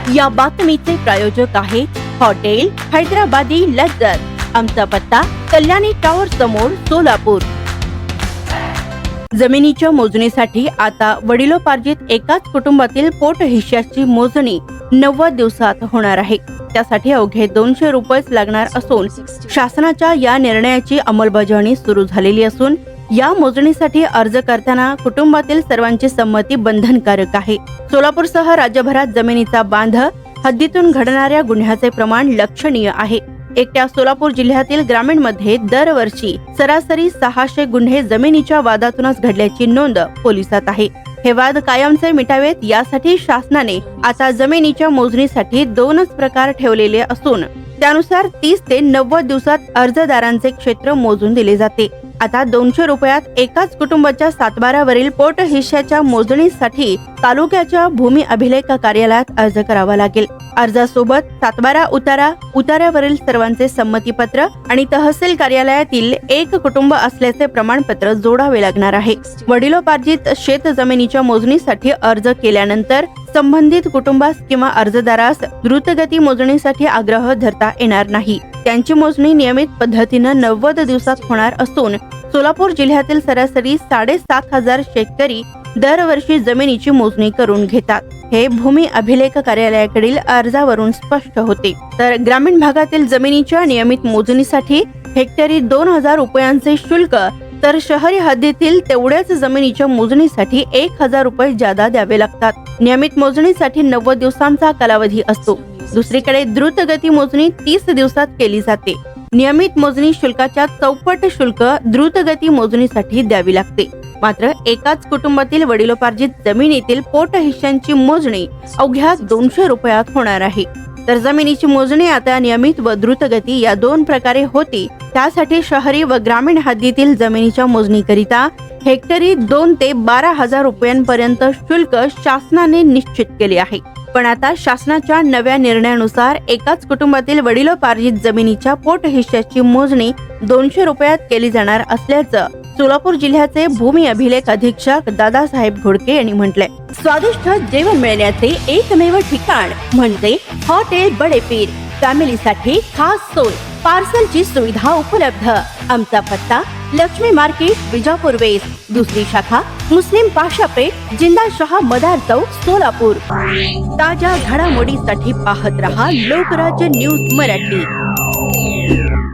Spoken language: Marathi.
या बातमीचे प्रायोजक आहे हॉटेल हैदराबादी लज्जत। आमचा पत्ता कल्याणी टावर समोर सोलापूर। जमिनीच्या मोजणीसाठी आता वडिलोपार्जित एकाच कुटुंबातील पोट हिश्श्याची मोजणी 90 दिवसात होणार आहे। त्यासाठी अवघे 200 रुपये लागणार असून शासनाच्या या निर्णयाची अंमलबजावणी सुरू झालेली असून या मोजणीसाठी अर्ज करताना कुटुंबातील सर्वांची संमती बंधनकारक आहे। सोलापूरसह राज्यभरात जमिनीचा बांध हद्दीतून घडणाऱ्या गुन्ह्याचे प्रमाण लक्षणीय आहे। एकट्या सोलापूर जिल्ह्यातील ग्रामीण मध्ये दरवर्षी सरासरी 600 गुन्हे जमिनीच्या वादातूनच घडल्याची नोंद पोलिसात आहे। हे वाद कायमचे मिटावेत यासाठी शासनाने आता जमिनीच्या मोजणीसाठी 2च प्रकार ठेवलेले असून त्यानुसार 30 ते 90 दिवसात अर्जदारांचे क्षेत्र मोजून दिले जाते। आता 200 रुपयात एकाच कुटुंबाच्या सातबारावरील पोट हिश्श्याच्या मोजणीसाठी तालुक्याच्या भूमी अभिलेख कार्यालयात अर्ज करावा लागेल। अर्जासोबत सातबारा उतार्यावरील सर्वांचे संमतीपत्र आणि तहसील कार्यालयातील एक कुटुंब असल्याचे प्रमाणपत्र जोडावे लागणार आहे। वडिलोपार्जित शेत जमिनीच्या मोजणीसाठी अर्ज केल्यानंतर संबंधित कुटुंबास किंवा अर्जदारास द्रुतगती मोजणीसाठी आग्रह धरता येणार नाही। त्यांची मोजणी नियमित पद्धतीने 90 दिवसात होणार असून सोलापूर जिल्ह्यातील सरासरी 7,500 शेतकरी दरवर्षी जमिनीची मोजणी करून घेतात। हे भूमी अभिलेख कार्यालयाकडील अर्जावरून स्पष्ट होते। तर ग्रामीण भागातील जमिनीच्या नियमित मोजणीसाठी हेक्टरी 2000 रुपयांचे शुल्क तर शहरी हद्दीतील तेवढ्याच जमिनीच्या मोजणीसाठी 1000 रुपये जादा द्यावे लागतात। नियमित मोजणीसाठी 90 दिवसांचा कालावधी असतो। दुसरीकडे द्रुतगती मोजणी 30 दिवसात केली जाते। नियमित मोजणी शुल्काच्या चौपट शुल्क द्रुतगती मोजणीसाठी द्यावी लागते। मात्र एकाच कुटुंबातील वडिलोपार्जित जमिनीतील पोट हिश्श्यांची मोजणी अवघ्या 200 रुपयात होणार आहे। तर जमिनीची मोजणी आता नियमित व द्रुतगती या 2 प्रकारे होती। त्यासाठी शहरी व ग्रामीण हद्दीतील जमिनीच्या मोजणीकरिता हेक्टरी 2 ते 12,000 रुपयांपर्यंत शुल्क शासनाने निश्चित केले आहे। पण आता शासनाच्या नव्या निर्णयानुसार एकाच कुटुंबातील वडिलोपार्जित जमिनीच्या पोट हिश्श्याची मोजणी 200 रुपयात केली जाणार असल्याचं सोलापूर जिल्ह्याचे भूमी अभिलेख अधीक्षक दादासाहेब घोडके यांनी म्हटलंय। स्वादिष्ट जेवण मिळण्याचे एकमेव ठिकाण म्हणजे हॉटेल बडेपीर। फॅमिलीसाठी खास सोय, पार्सलची सुविधा उपलब्ध। आमचा पत्ता लक्ष्मी मार्केट विजापूर वेस्ट, दुसरी शाखा मुस्लिम पाशापेठ जिंदाशाह मदार चौक सोलापूर। ताज्या घडामोडीसाठी पाहत रहा लोकराज्य न्यूज मराठी।